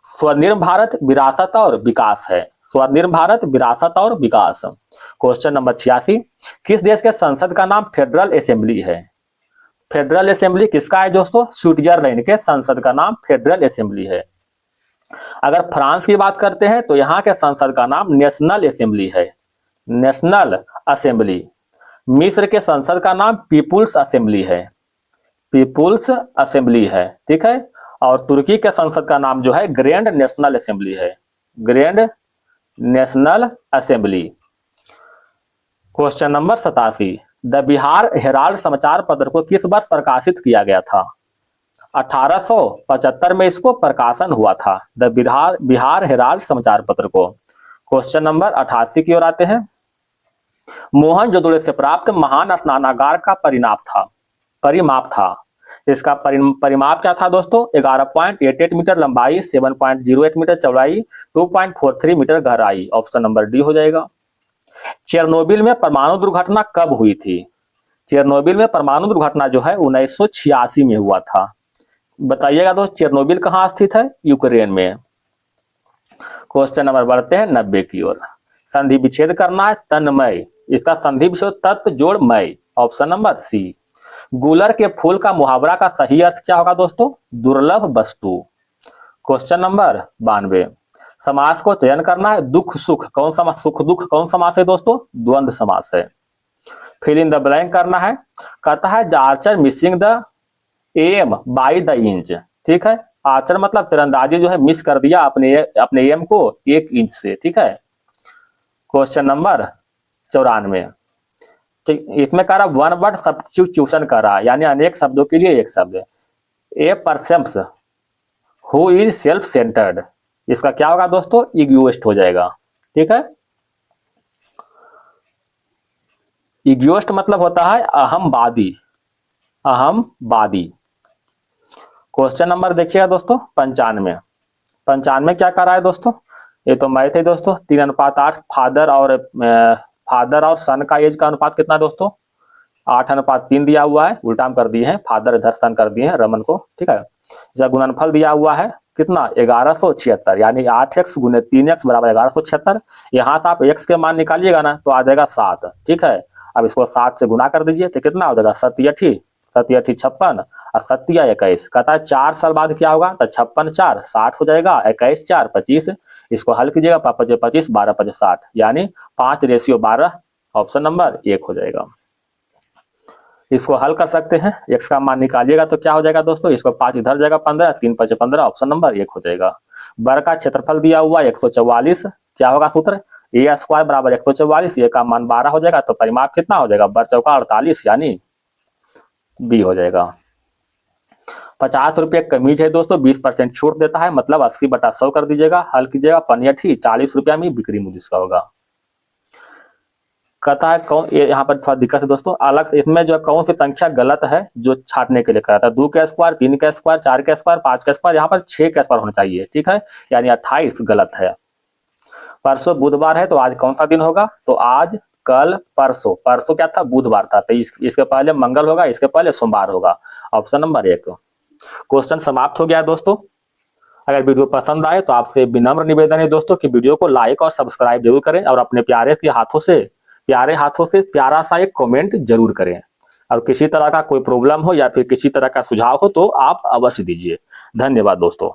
स्वर्णिम भारत, विरासत और विकास है। स्वर्णिम भारत, विरासत और विकास। क्वेश्चन नंबर 86, किस देश के संसद का नाम फेडरल असेंबली है? फेडरल असेंबली किसका है दोस्तों? स्विट्जरलैंड के संसद का नाम फेडरल असेंबली है। अगर फ्रांस की बात करते हैं तो यहाँ के संसद का नाम नेशनल असेंबली है, नेशनल असेंबली। मिस्र के संसद का नाम पीपुल्स असेंबली है, पीपुल्स असेंबली है। ठीक है। और तुर्की के संसद का नाम जो है ग्रैंड नेशनल असेंबली है, grand national assembly. Question number 87, the Bihar Herald समाचार पत्र को किस वर्ष प्रकाशित किया गया था? 1875 में इसको प्रकाशन हुआ था, द बिहार हेराल्ड समाचार पत्र को। क्वेश्चन नंबर 88 की ओर आते हैं। मोहनजोदड़ो से प्राप्त महान स्नानागार का परिमाप था। इसका परिमाप क्या था दोस्तों? 11.88 मीटर लंबाई, 7.08 मीटर चौड़ाई, 2.43 मीटर गहराई। ऑप्शन नंबर डी हो जाएगा। चेरनोबिल में परमाणु दुर्घटना कब हुई थी? चेरनोबिल में परमाणु दुर्घटना जो है 1986 में हुआ था। बताइएगा दोस्त, चेरनोबिल कहाँ स्थित है? यूक्रेन में। क्वेश्चन नंबर बढ़ते हैं 90 की ओर। संधि विच्छेद करना है तन्मय, इसका संधि विच्छेद तत्व जोड़ मय, ऑप्शन नंबर सी। गुलर के फूल का मुहावरा का सही अर्थ क्या होगा दोस्तों? दुर्लभ वस्तु। Question number 92। समास को चयन करना है दुख सुख, कौन सा सुख दुख कौन समास है दोस्तों? द्वंद्व समास है। फिल इन द ब्लैंक करना है। कहता है the archer missing the aim by the inch, ठीक है। आर्चर मतलब तीरंदाजी जो है मिस कर दिया अपने एम को 1 इंच से, ठीक है। Question number 94। ठीक, इसमें कह रहा वन वर्ड सब्स्टिट्यूशन कर रहा है, यानी अनेक शब्दों के लिए एक शब्द। ए परसेप्स हु इज सेल्फ सेंटर्ड, इसका क्या होगा दोस्तों? इग्योइस्ट हो जाएगा, ठीक है। इग्योइस्ट मतलब होता है अहमवादी, अहमवादी। क्वेश्चन नंबर देखिएगा दोस्तों 95। 95 क्या कर रहा है दोस्तों? ये तो मैथ है दोस्तों। 3:8 फादर और सन का एज का अनुपात कितना है दोस्तों? 8:3 दिया हुआ है, उल्टा हम कर दिए हैं, फादर इधर सन कर दिए हैं रमन को, ठीक है। इसका गुणनफल दिया हुआ है कितना? 1176, यानी 8x गुने 3x बराबर 1176। यहाँ से आप x के मान निकालिएगा ना तो आ जाएगा 7, ठीक है। अब इसको 7 से गुना कर दीजिए तो कितना हो जाएगा? 7 × 56 और 7 × 21। कहता है 4 साल बाद क्या होगा? तो 56 4 60 हो जाएगा, 21 4 25। इसको हल कीजिएगा, 5 × 25 12 × 60, यानी 5:12, ऑप्शन नंबर 1 हो जाएगा। इसको हल कर सकते हैं, x का मान निकालिएगा तो क्या हो जाएगा दोस्तों? इसको 5 इधर जाएगा 15, 3 × 5 15, ऑप्शन नंबर 1 हो जाएगा। वर्ग का क्षेत्रफल दिया हुआ 144, क्या होगा सूत्र? ए स्क्वायर बराबर 144, ए का मान 12 हो जाएगा, तो परिमाप कितना हो जाएगा? बर चौका 48, यानी बी हो जाएगा। 50 रुपये कमीज है दोस्तों, 20% छूट देता है, मतलब 80/100 कर दीजिएगा, हल कीजिएगा, पनियठी 40 रुपया में बिक्री मूल्य इसका होगा। कहता है कौन, यहाँ पर थोड़ा दिक्कत है दोस्तों, अलग से इसमें जो कौन सी संख्या गलत है जो छाटने के लिए कहता है? 2 का स्क्वायर, 3 का स्क्वायर, 4 का स्क्वायर, 5 का स्क्वायर, यहाँ पर 6 का स्क्वायर होना चाहिए, ठीक है, यानी 28 गलत है। परसों बुधवार है तो आज कौन सा दिन होगा? तो आज कल परसों, परसों क्या था? बुधवार था, तो इसके पहले मंगल होगा, इसके पहले सोमवार होगा, ऑप्शन नंबर 1। क्वेश्चन समाप्त हो गया दोस्तों। अगर वीडियो पसंद आए तो आपसे विनम्र निवेदन है दोस्तों कि वीडियो को लाइक और सब्सक्राइब जरूर करें, और अपने प्यारे हाथों से प्यारा सा एक कमेंट जरूर करें। और किसी तरह का कोई प्रॉब्लम हो या फिर किसी तरह का सुझाव हो तो आप अवश्य दीजिए। धन्यवाद दोस्तों।